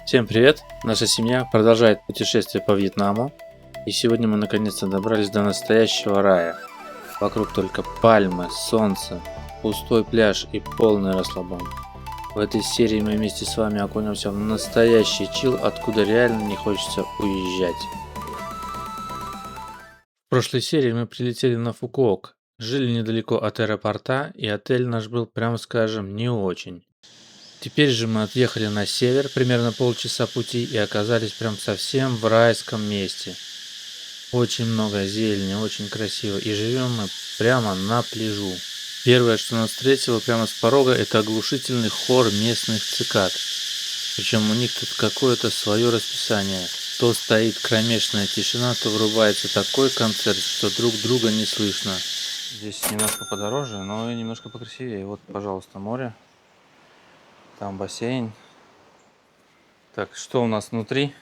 Всем привет! Наша семья продолжает путешествие по Вьетнаму, и сегодня мы наконец-то добрались до настоящего рая. Вокруг только пальмы, солнце, пустой пляж и полный расслабон. В этой серии мы вместе с вами окунемся в настоящий чил, откуда реально не хочется уезжать. В прошлой серии мы прилетели на Фукуок, жили недалеко от аэропорта, и отель наш был, прямо скажем, не очень. Теперь же мы отъехали на север, примерно полчаса пути, и оказались прям совсем в райском месте. Очень много зелени, очень красиво, и живем мы прямо на пляжу. Первое, что нас встретило прямо с порога, это оглушительный хор местных цикад. Причем у них тут какое-то свое расписание. То стоит кромешная тишина, то врубается такой концерт, что друг друга не слышно. Здесь немножко подороже, но и немножко покрасивее. Вот, пожалуйста, море. Там бассейн. Так, что у нас внутри?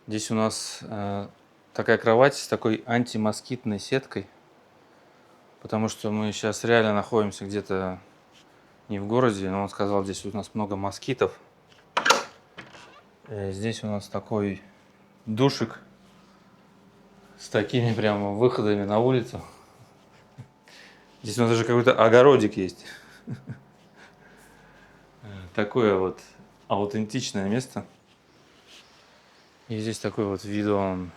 Здесь у нас такая кровать с такой антимоскитной сеткой. Потому что мы сейчас реально находимся где-то не в городе, но он сказал, здесь у нас много москитов. Здесь у нас такой душик с такими прямо выходами на улицу. Здесь у нас даже какой-то огородик есть. Такое вот аутентичное место. И здесь такой вот видон.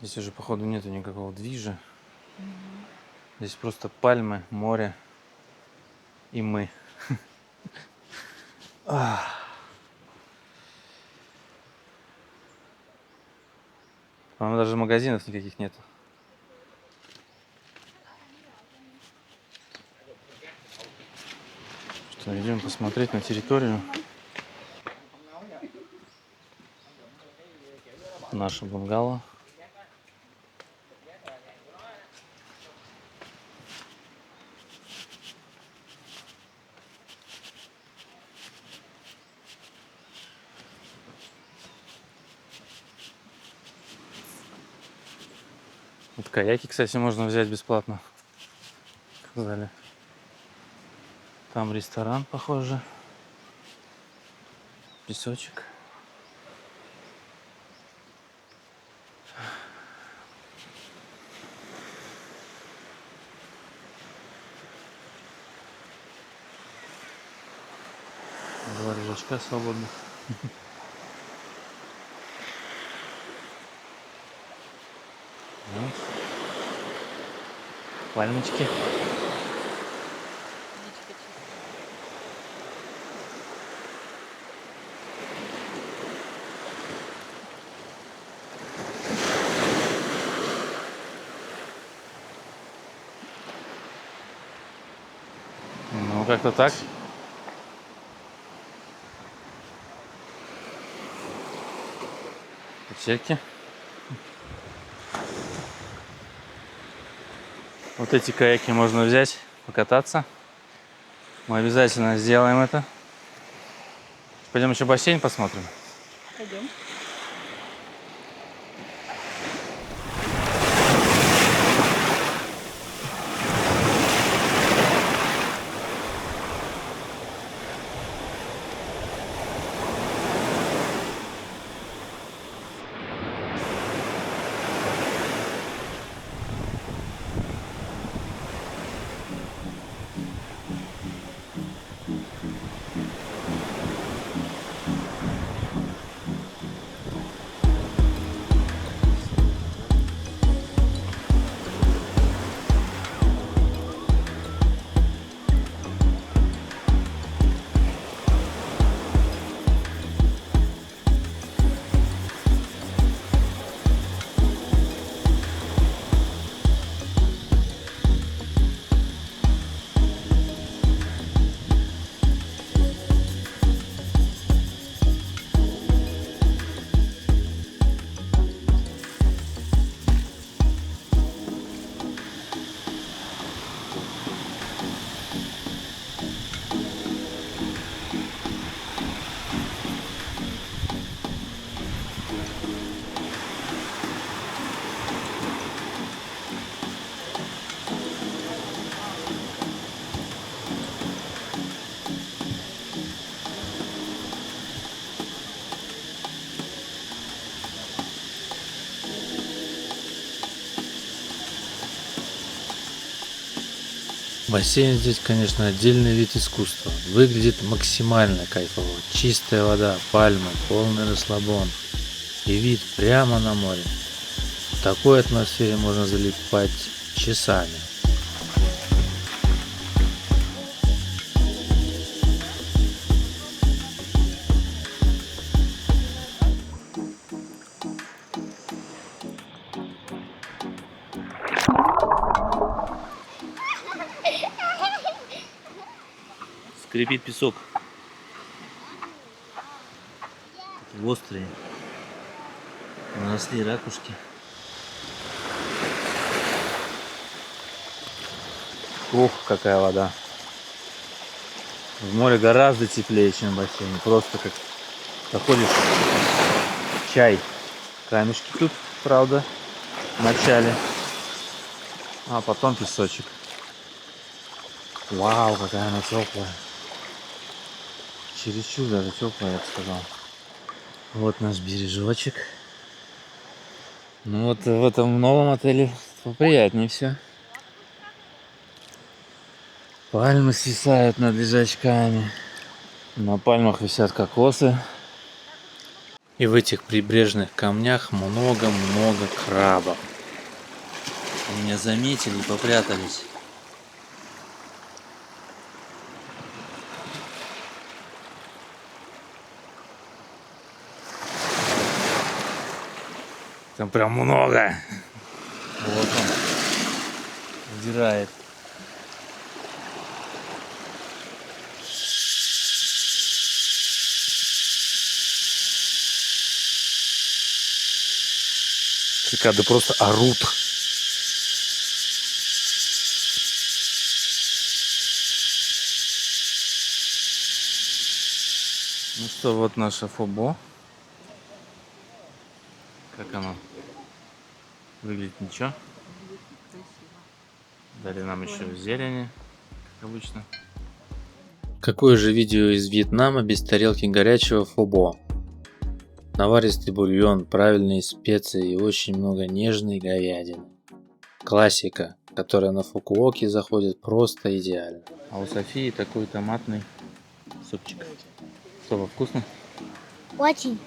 Здесь уже, походу, нету никакого движа. Здесь просто пальмы, море и мы. По-моему, даже магазинов никаких нет. Что, идем посмотреть на территорию. Наше бунгало. Вот каяки, кстати, можно взять бесплатно. Сказали. Там ресторан, похоже. Песочек. Два лежачка свободных. Вот. Пальмочки. Ну, как-то так. Печельки. Вот эти каяки можно взять, покататься. Мы обязательно сделаем это. Пойдем еще бассейн посмотрим. Пойдем. Бассейн здесь, конечно, отдельный вид искусства. Выглядит максимально кайфово. Чистая вода, пальмы, полный расслабон. И вид прямо на море. В такой атмосфере можно залипать часами. Скрипит песок. Такие острые. Наросли ракушки. Ох, какая вода. В море гораздо теплее, чем в бассейне. Просто как заходишь, чай. Камешки тут, правда, в начале. А потом песочек. Вау, какая она теплая. Чересчур даже теплая, я бы сказал. Вот наш бережочек. Ну вот в этом новом отеле поприятнее все. Пальмы свисают над лежачками. На пальмах висят кокосы. И в этих прибрежных камнях много-много крабов. Меня заметили и попрятались. Там прям много. Вот он. Удирает. Цикады просто орут. Ну что, вот наше Фобо. Как оно? Выглядит ничего. Дали нам еще зелени, как обычно. Какое же видео из Вьетнама без тарелки горячего Фобо? Наваристый бульон, правильные специи и очень много нежной говядины. Классика, которая на Фукуоке заходит просто идеально. А у Софии такой томатный супчик. Что, вкусно? Очень.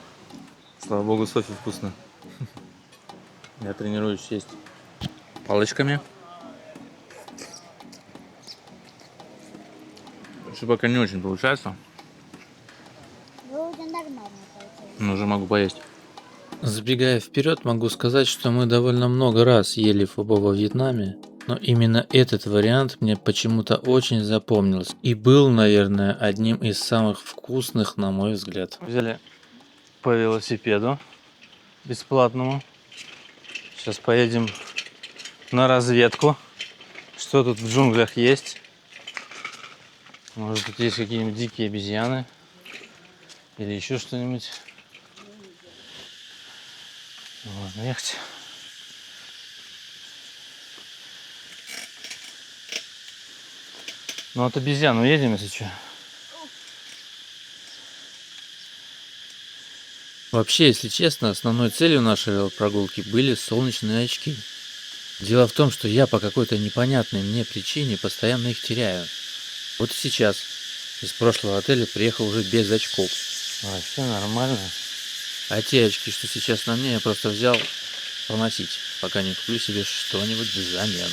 Слава богу, Софи вкусно. Я тренируюсь есть палочками. Что пока не очень получается. Вроде нормально получилось. Но уже могу поесть. Забегая вперед, могу сказать, что мы довольно много раз ели фобо во Вьетнаме, но именно этот вариант мне почему-то очень запомнился и был, наверное, одним из самых вкусных, на мой взгляд. Взяли по велосипеду бесплатному. Сейчас поедем на разведку. Что тут в джунглях есть? Может, тут есть какие-нибудь дикие обезьяны или еще что-нибудь. Можно ехать. Ну от обезьян уедем, если что. Вообще, если честно, основной целью нашей велопрогулки были солнечные очки. Дело в том, что я по какой-то непонятной мне причине постоянно их теряю. Вот и сейчас из прошлого отеля приехал уже без очков. Вообще нормально. А те очки, что сейчас на мне, я просто взял поносить, пока не куплю себе что-нибудь взамен.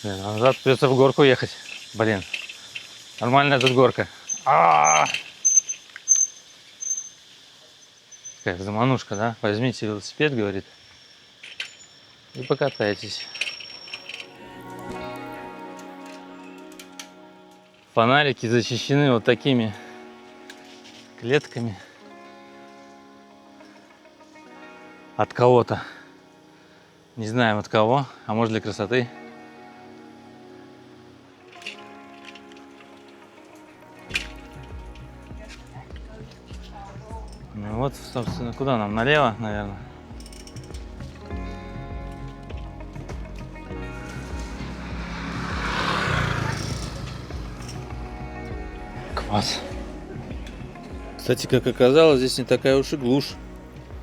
Блин, а назад придется в горку ехать. Блин, нормальная тут горка. Какая заманушка, да? Возьмите велосипед, говорит, и покатайтесь. Фонарики защищены вот такими клетками от кого-то. Не знаем от кого, а может для красоты. Ну вот, собственно, куда нам? Налево, наверное. Класс. Кстати, как оказалось, здесь не такая уж и глушь.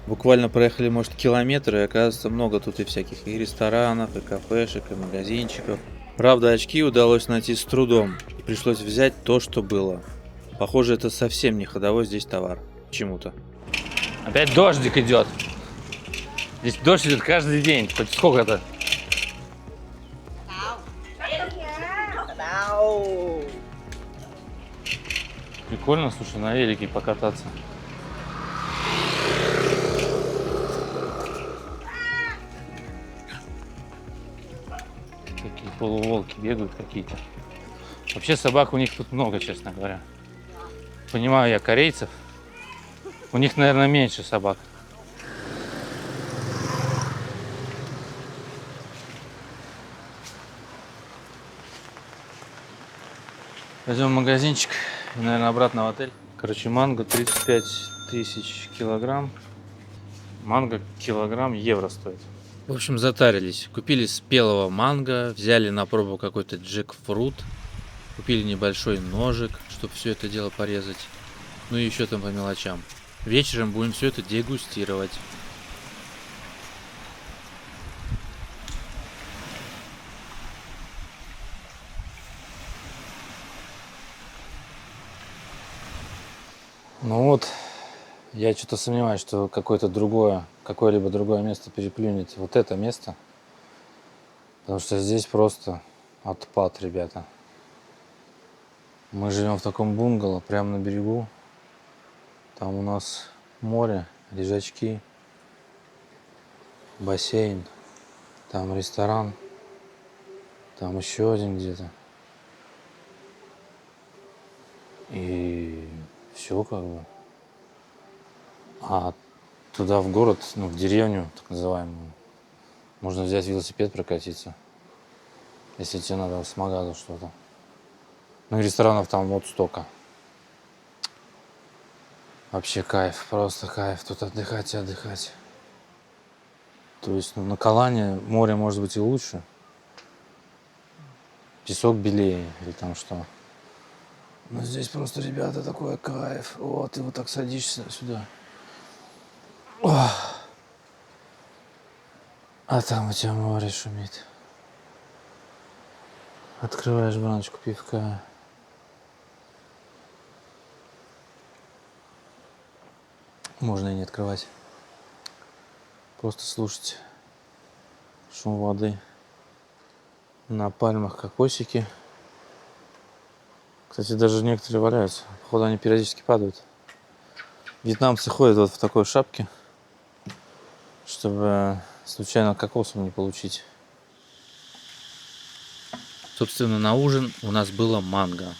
Буквально проехали, может, километр, и оказывается много тут и всяких и ресторанов, и кафешек, и магазинчиков. Правда, очки удалось найти с трудом, и пришлось взять то, что было. Похоже, это совсем не ходовой здесь товар. Почему-то. Опять дождик идет. Здесь дождь идет каждый день. Хоть сколько-то? Прикольно, слушай, на велике покататься. Такие полуволки бегают какие-то. Вообще собак у них тут много, честно говоря. Понимаю я корейцев. У них, наверное, меньше собак. Пойдем в магазинчик и, наверное, обратно в отель. Короче, манго 35 тысяч килограмм. Манго килограмм евро стоит. В общем, затарились. Купили спелого манго, взяли на пробу какой-то джекфрут, купили небольшой ножик, чтобы все это дело порезать. Ну и еще там по мелочам. Вечером будем все это дегустировать. Ну вот, я что-то сомневаюсь, что какое-либо другое место переплюнет вот это место. Потому что здесь просто отпад, ребята. Мы живем в таком бунгало, прямо на берегу. Там у нас море, лежачки, бассейн, там ресторан, там еще один где-то. И все как бы. А туда в город, ну, в деревню, так называемую, можно взять велосипед, прокатиться, если тебе надо в Смогаду что-то. Ну и ресторанов там вот столько. Вообще кайф, просто кайф. Тут отдыхать и отдыхать. То есть, ну, на Калане море может быть и лучше. Песок белее или там что. Но здесь просто, ребята, такой кайф. Вот, ты вот так садишься сюда. Ох. А там у тебя море шумит. Открываешь баночку пивка. Можно и не открывать. Просто слушать шум воды. На пальмах кокосики. Кстати, даже некоторые валяются. Походу, они периодически падают. Вьетнамцы ходят вот в такой шапке, чтобы случайно кокосом не получить. Собственно, на ужин у нас было манго.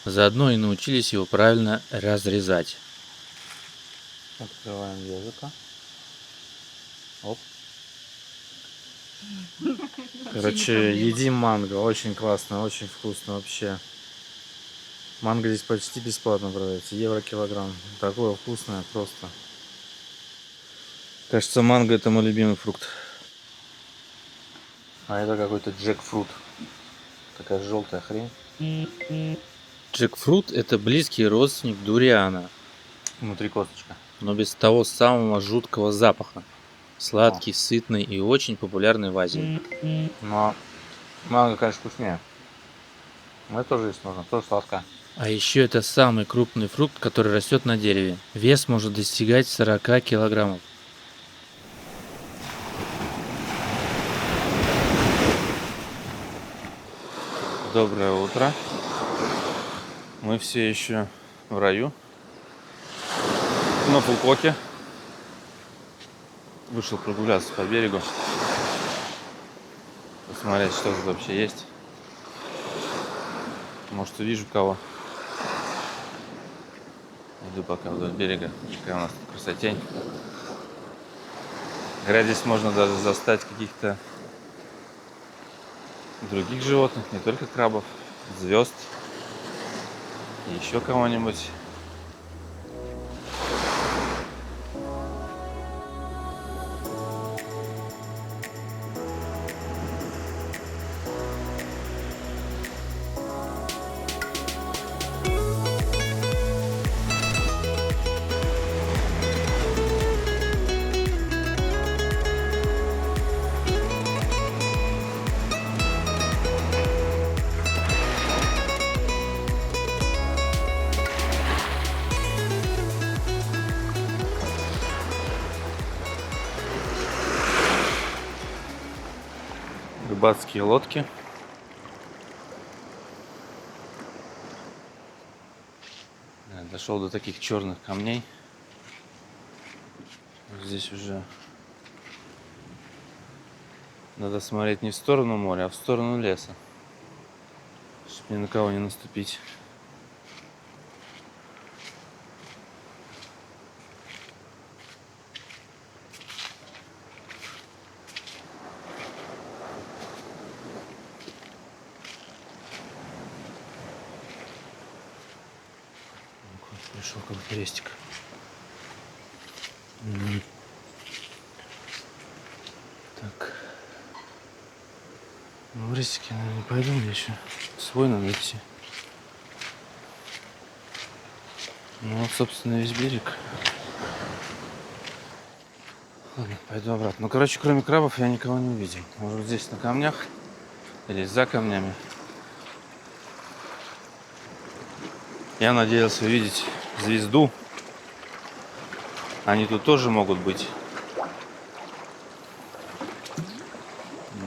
Заодно и научились его правильно разрезать. Открываем языка. Оп. Короче, едим манго. Очень классно, очень вкусно вообще. Манго здесь почти бесплатно продается. Евро килограмм. Такое вкусное просто. Кажется, манго это мой любимый фрукт. А это какой-то джекфрут. Такая желтая хрень. Джекфрут это близкий родственник дуриана, Внутри косточка. но без того самого жуткого запаха. Сладкий, сытный и очень популярный в Азии. Но манго, конечно, вкуснее. Но это тоже есть можно, тоже сладкое. А еще это самый крупный фрукт, который растет на дереве. Вес может достигать 40 килограммов. Доброе утро. Мы все еще в раю. На Фукоке. Вышел прогуляться по берегу. Посмотреть, что тут вообще есть. Может, увижу кого. Иду пока вдоль берега. Какая у нас тут красотень. Говорят, здесь можно даже застать каких-то других животных, не только крабов, звезд и еще кого-нибудь. рыбацкие лодки. Дошел до таких черных камней. Здесь уже надо смотреть не в сторону моря, а в сторону леса, чтобы ни на кого не наступить. Пришел какой-то рестик. Так. Ну, в рестике, наверное, не пойду, мне еще свой надо идти. Ну вот, собственно, весь берег. Ладно, пойду обратно. Ну, короче, кроме крабов я никого не увидел. Может, здесь на камнях или за камнями. Я надеялся увидеть звезду. Они тут тоже могут быть.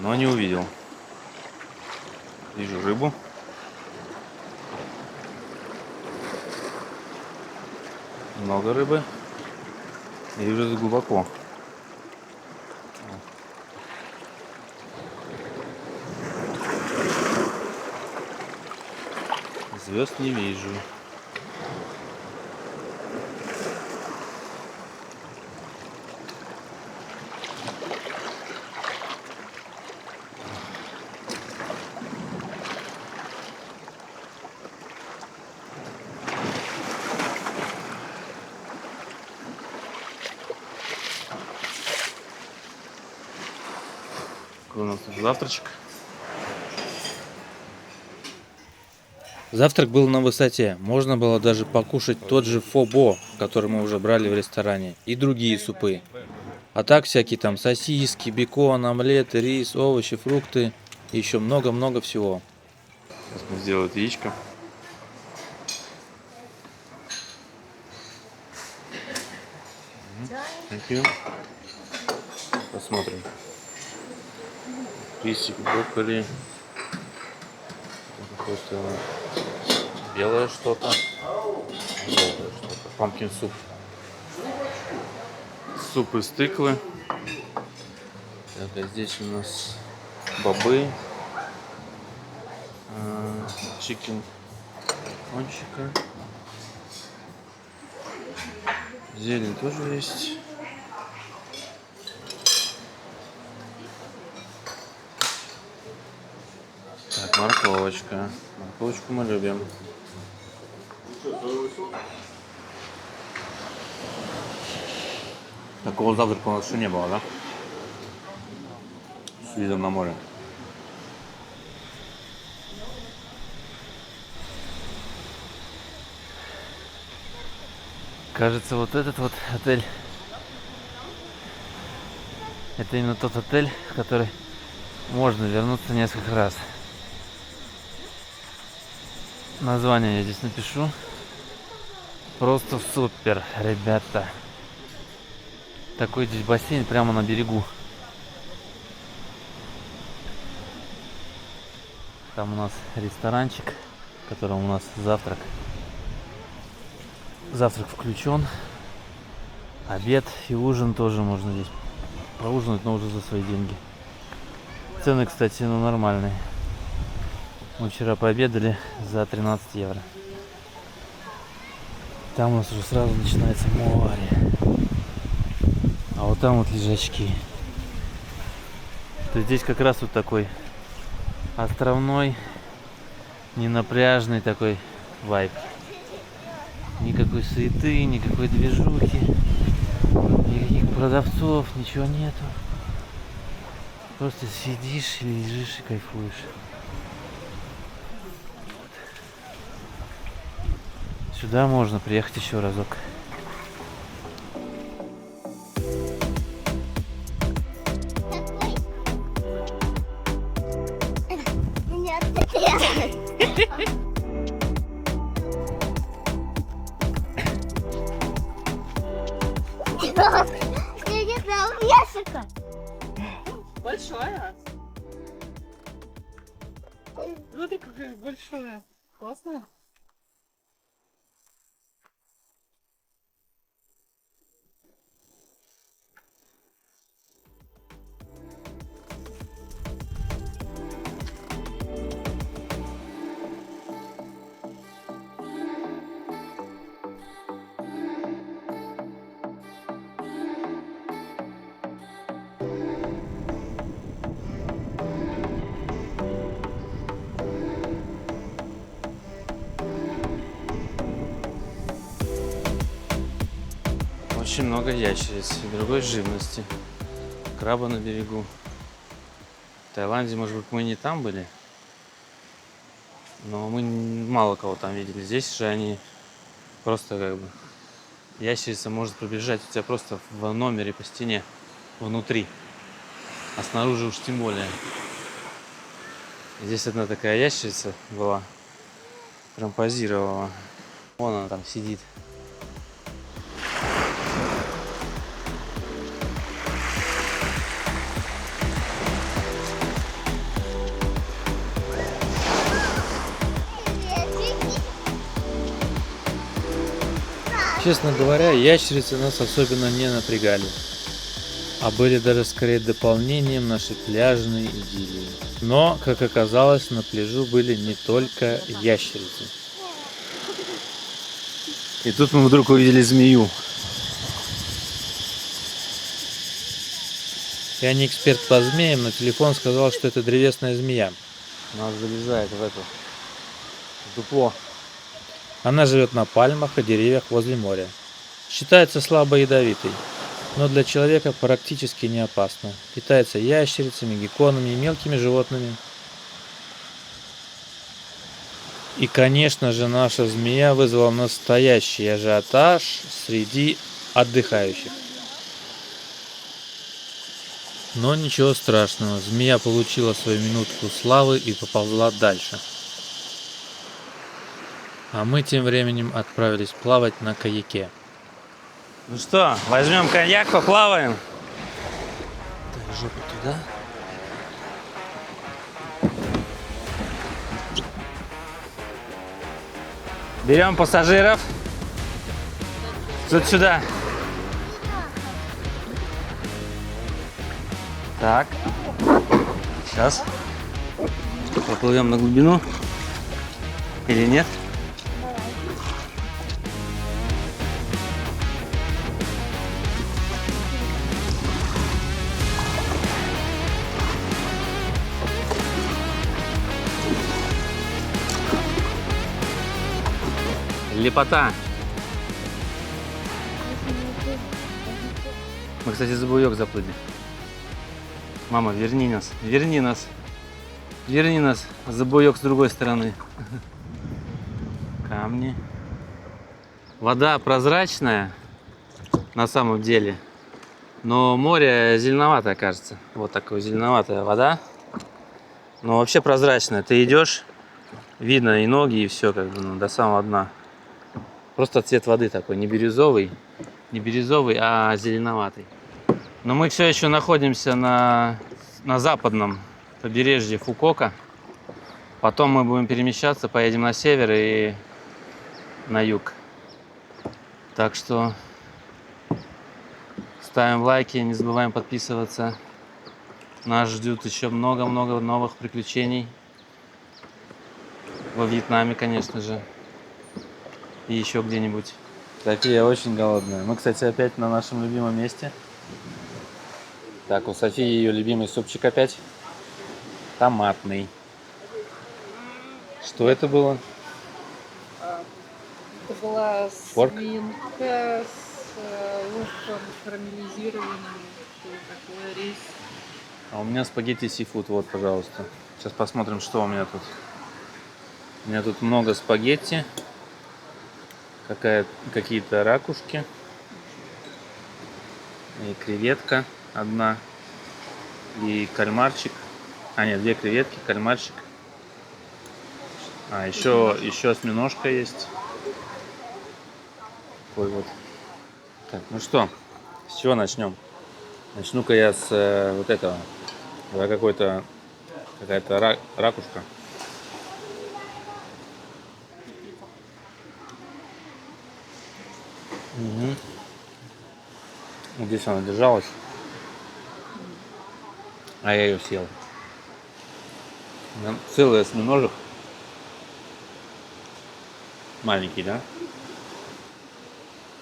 Но не увидел. Вижу рыбу. Много рыбы. И вижу глубоко. Звезд не вижу. Какой у нас тут завтрачек? Завтрак был на высоте. Можно было даже покушать тот же фобо, который мы уже брали в ресторане, и другие супы. А так всякие там сосиски, бекон, омлеты, рис, овощи, фрукты и еще много-много всего. Сейчас мы сделаем яичко. Thank you. Посмотрим. Рисик, брокколи. Какое-то белое что-то. Желтое что-то. Пампкин суп. Суп из тыквы. Так, а здесь у нас бобы. Чикен кончика. Зелень тоже есть. Так, морковочка. Морковочку мы любим. Такого завтрака у нас еще не было, да? С видом на море. Кажется, вот этот вот отель, это именно тот отель, в который можно вернуться несколько раз. Название я здесь напишу. Просто супер, ребята. Такой здесь бассейн прямо на берегу. Там у нас ресторанчик, в котором у нас завтрак. Завтрак включен. Обед и ужин тоже можно здесь поужинать, но уже за свои деньги. Цены, кстати, нормальные. Мы вчера пообедали за 13 евро. Там у нас уже сразу начинается море. А вот там вот лежачки. То есть здесь как раз вот такой островной, ненапряжный такой вайб. Никакой суеты, никакой движухи, никаких продавцов, ничего нету. Просто сидишь или лежишь и кайфуешь. Сюда можно приехать еще разок. Я не знал ящика. Большое. Смотри, какая большая. Классно. Очень много ящериц и другой живности. Краба на берегу. В Таиланде, может быть, мы не там были, но мы мало кого там видели. Здесь же они просто как бы... Ящерица может пробежать у тебя просто в номере по стене, внутри. А снаружи уж тем более. Здесь одна такая ящерица была, прям позировала. Вон она там сидит. Честно говоря, ящерицы нас особенно не напрягали, а были даже скорее дополнением нашей пляжной идиллии. Но, как оказалось, на пляжу были не только ящерицы. И тут мы вдруг увидели змею. Я не эксперт по змеям, но телефон сказал, что это древесная змея. Она залезает в это дупло. Она живет на пальмах и деревьях возле моря. Считается слабо ядовитой, но для человека практически не опасна. Питается ящерицами, гекконами и мелкими животными. И, конечно же, наша змея вызвала настоящий ажиотаж среди отдыхающих. Но ничего страшного, змея получила свою минутку славы и поползла дальше. А мы тем временем отправились плавать на каяке. Ну что, возьмем коньяк, поплаваем? Так, жопу туда. Берем пассажиров. Тут сюда. Так. Сейчас. Поплывем на глубину. Или нет? Лепота. Мы, кстати, за буёк заплыли. Мама, верни нас, верни нас. Верни нас за буёк с другой стороны. Камни. Вода прозрачная на самом деле, но море зеленоватое, кажется. Вот такая зеленоватая вода. Но вообще прозрачная. Ты идешь, видно и ноги, и все как бы до самого дна. Просто цвет воды такой, не бирюзовый, а зеленоватый. Но мы все еще находимся на западном побережье Фукока. Потом мы будем перемещаться, поедем на север и на юг. Так что ставим лайки, не забываем подписываться. Нас ждет еще много-много новых приключений. Во Вьетнаме, конечно же. И еще где-нибудь. София очень голодная. Мы, кстати, опять на нашем любимом месте. Так, у Софии ее любимый супчик опять. Томатный. Что это было? Это была Порк? свинка с луком карамелизированным, что такое, рис. А у меня спагетти сифуд, вот, пожалуйста. Сейчас посмотрим, что у меня тут. У меня тут много спагетти. Какие-то ракушки. И креветка одна. И кальмарчик. А, нет, 2 креветки, кальмарчик. А, еще осьминожка есть. Такой вот. Так, ну что, с чего начнем? Начну-ка я с вот этого. Какая-то ракушка. Угу. Здесь она держалась, а я ее съел. Целый осьминожек. Маленький, да?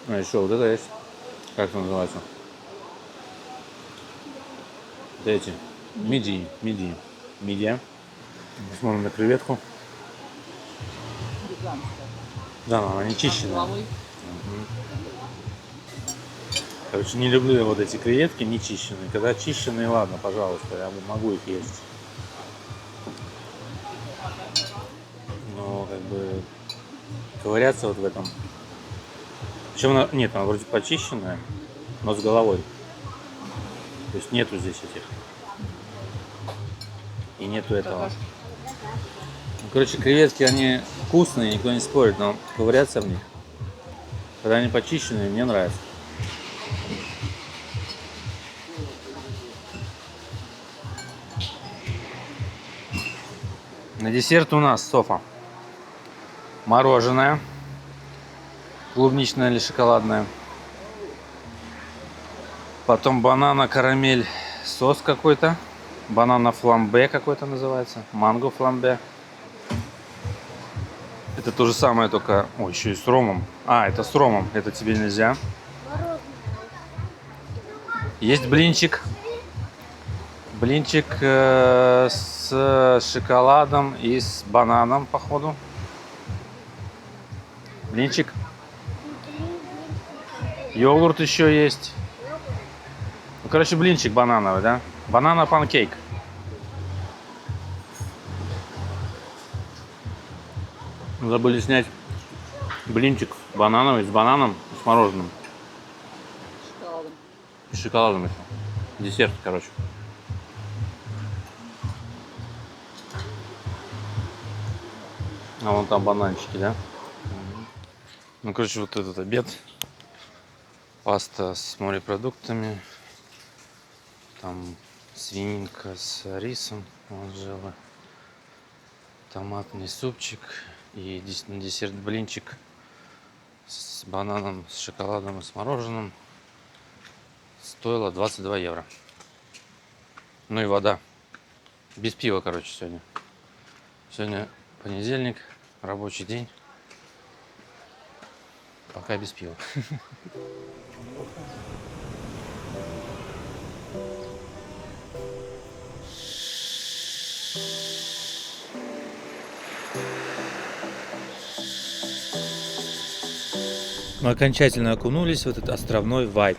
А еще вот это есть. Как это называется? Вот эти. Мидии. Мидия. Посмотрим на креветку. Гигантская. Да, но она не чищенная. Головой. Короче, не люблю я вот эти креветки не чищенные. Когда чищенные, ладно, пожалуйста, я могу их есть. Но как бы ковыряться вот в этом. Причем она, нет, она вроде почищенная, но с головой. То есть нету здесь этих. И нету этого. Ну, короче, креветки, они вкусные, никто не спорит, но ковыряться в них, когда они почищенные, мне нравится. На десерт у нас, Софа, мороженое, клубничное или шоколадное. Потом банана, карамель, сос какой-то. Банана фламбе какой-то называется. Манго фламбе. Это то же самое, только... Ой, еще и с ромом. А, это с ромом. Это тебе нельзя. Есть блинчик. Блинчик с шоколадом и с бананом, походу. Блинчик. Йогурт еще есть. Ну, короче, блинчик банановый, да? Банана панкейк. Забыли снять блинчик банановый с бананом и с мороженым. Шоколадом. И с шоколадом еще. Десерт, короче. А вон там бананчики, да? Ну, короче, вот этот обед. Паста с морепродуктами. Там свининка с рисом. Анжела. Томатный супчик. И на десерт блинчик с бананом, с шоколадом и с мороженым. Стоило 22 евро. Ну и вода. Без пива, короче, сегодня. Сегодня понедельник, рабочий день. Пока без пива. Мы окончательно окунулись в этот островной вайб.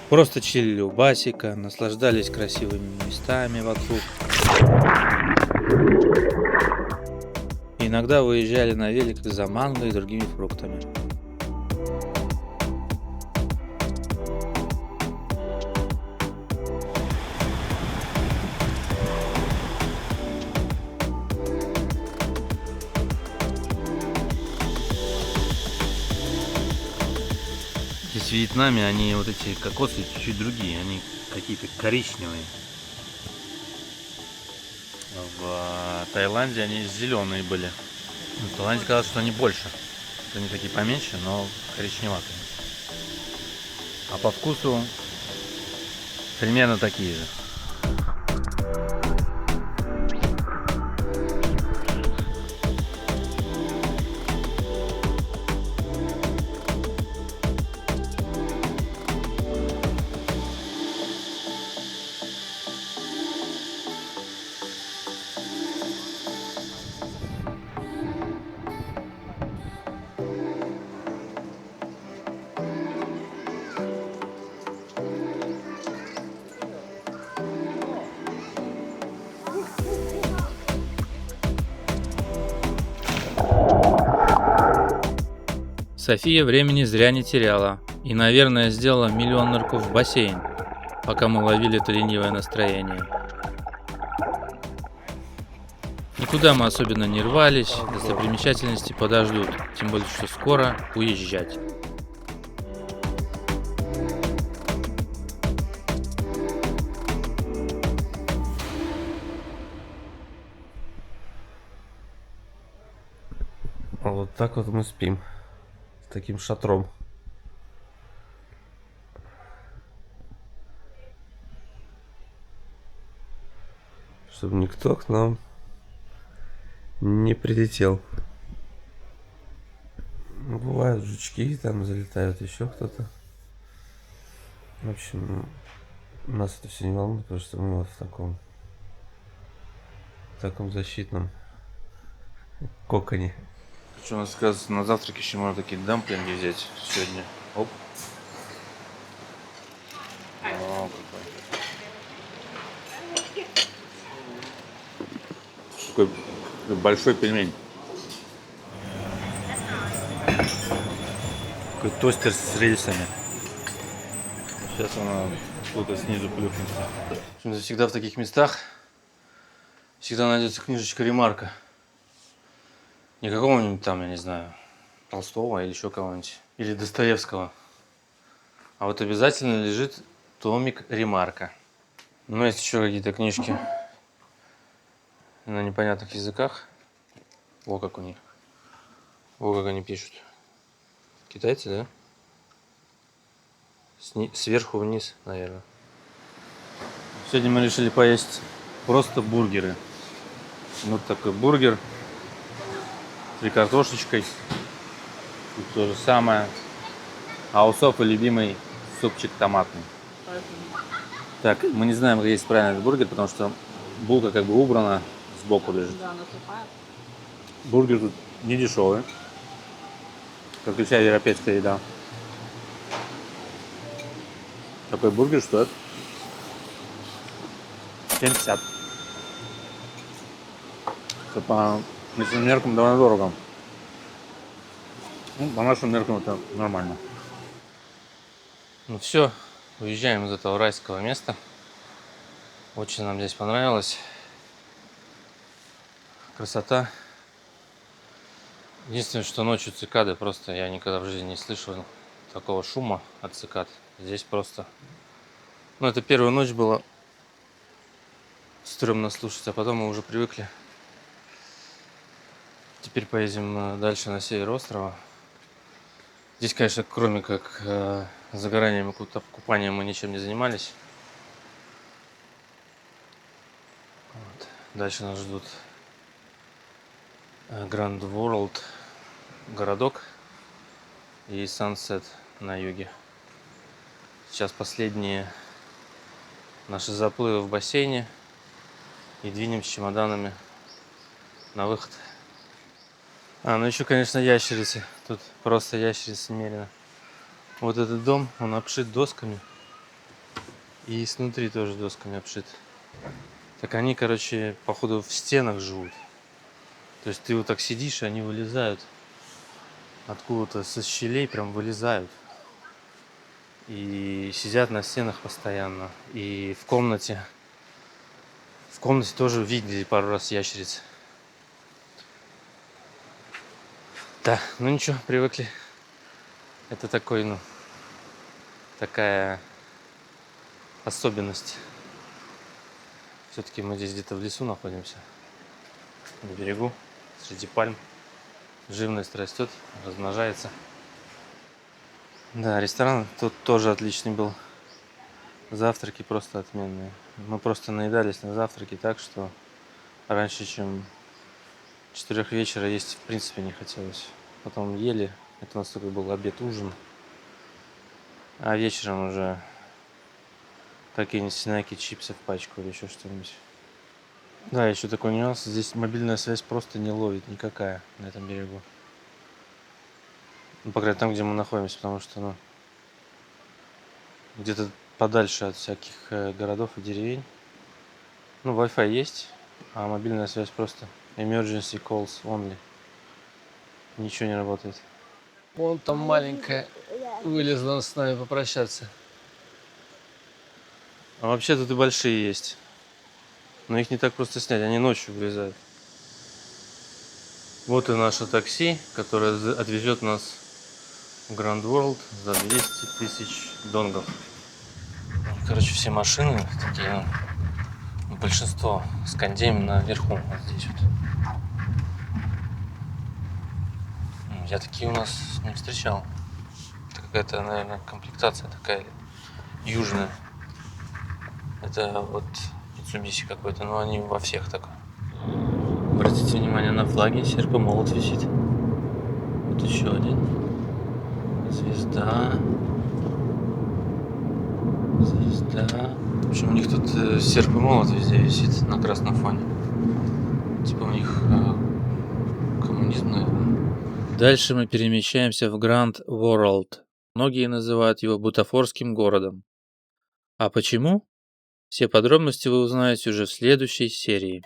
Просто чилили у басика, наслаждались красивыми местами вокруг. И иногда выезжали на великах за манго и другими фруктами. Здесь в Вьетнаме они вот эти кокосы чуть-чуть другие, они какие-то коричневые. В Таиланде они зеленые были. В Таиланде казалось, что они больше. Они такие поменьше, но коричневатые. А по вкусу примерно такие же. София времени зря не теряла и, наверное, сделала миллион нырков в бассейн, пока мы ловили это ленивое настроение. Никуда мы особенно не рвались, достопримечательности подождут, тем более, что скоро уезжать. Вот так вот мы спим. С таким шатром. чтобы никто к нам не прилетел. Бывают жучки, там залетают еще кто-то. В общем, нас это все не волнует, потому что мы вот в таком защитном коконе. Что у нас, оказывается, на завтрак еще можно такие дамплинги взять сегодня. Оп. О, какой большой пельмень. Такой тостер с рельсами. Сейчас она что-то снизу плюхнется. Всегда в таких местах всегда найдется книжечка Ремарка. Не какого-нибудь там, я не знаю, Толстого или еще кого-нибудь. Или Достоевского. А вот обязательно лежит томик Ремарка. Ну, есть еще какие-то книжки на непонятных языках. Во как у них. Во как они пишут. Китайцы, да? Сверху вниз, наверное. Сегодня мы решили поесть просто бургеры. Вот такой бургер. 3 картошечкой. Тут то же самое. А у Софы любимый супчик томатный. Так, мы не знаем, как есть правильно этот бургер, потому что булка как бы убрана, сбоку лежит. Да, она сухая. Бургер тут не дешевый. Как и вся европейская еда. Такой бургер стоит 7,50. Это по местным меркам довольно дорого. Ну, по нашим меркам это нормально. Ну все, уезжаем из этого райского места. Очень нам здесь понравилось. Красота. Единственное, что ночью цикады, просто я никогда в жизни не слышал такого шума от цикад. Здесь просто... Ну, это первая ночь была. Стрёмно слушать, а потом мы уже привыкли. Теперь поедем дальше на север острова. Здесь, конечно, кроме как загоранием и купанием мы ничем не занимались. Вот. Дальше нас ждут Grand World городок и Sunset на юге. Сейчас последние наши заплывы в бассейне и двинем с чемоданами на выход. Ну еще, конечно, ящерицы. Тут просто ящерицы немерено. Вот этот дом, он обшит досками. И снутри тоже досками обшит. Так они, короче, походу в стенах живут. То есть ты вот так сидишь, и они вылезают. Откуда-то со щелей прям вылезают. И сидят на стенах постоянно. И в комнате тоже видели пару раз ящериц. Да, ну ничего, привыкли. Это такой, ну, такая особенность. Все-таки мы здесь где-то в лесу находимся. На берегу, среди пальм. Живность растет, размножается. Да, ресторан тут тоже отличный был. Завтраки просто отменные. Мы просто наедались на завтраки так, что раньше, чем 4 вечера, есть в принципе не хотелось. Потом ели. Это у нас такой был обед-ужин. А вечером уже какие-нибудь снеки, чипсы в пачку или еще что-нибудь. Да, еще такой нюанс. Здесь мобильная связь просто не ловит никакая на этом берегу. Ну, по крайней мере, там, где мы находимся, потому что, ну, где-то подальше от всяких городов и деревень. Ну, Wi-Fi есть, а мобильная связь просто emergency calls only. Ничего не работает. Вон там маленькая вылезла с нами попрощаться. А вообще тут и большие есть. Но их не так просто снять, они ночью вылезают. Вот и наше такси, которое отвезет нас в Grand World за 200 тысяч донгов. Короче, все машины такие, ну, большинство с кондеем наверху, вот здесь вот. Я такие у нас не встречал. Это какая-то, наверное, комплектация такая южная. Это вот Mitsubishi какой-то, но они во всех так. Обратите внимание на флаги, серп и молот висит. Вот еще один. Звезда. Звезда. В общем, у них тут серп и молот везде висит на красном фоне. Типа у них коммунизм, наверное. Дальше мы перемещаемся в Grand World. Многие называют его бутафорским городом. А почему? Все подробности вы узнаете уже в следующей серии.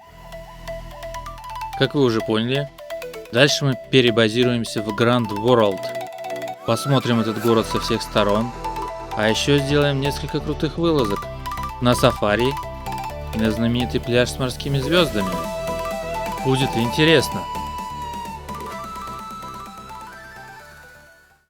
Как вы уже поняли, дальше мы перебазируемся в Grand World. Посмотрим этот город со всех сторон. А еще сделаем несколько крутых вылазок. На сафари и на знаменитый пляж с морскими звездами. Будет интересно.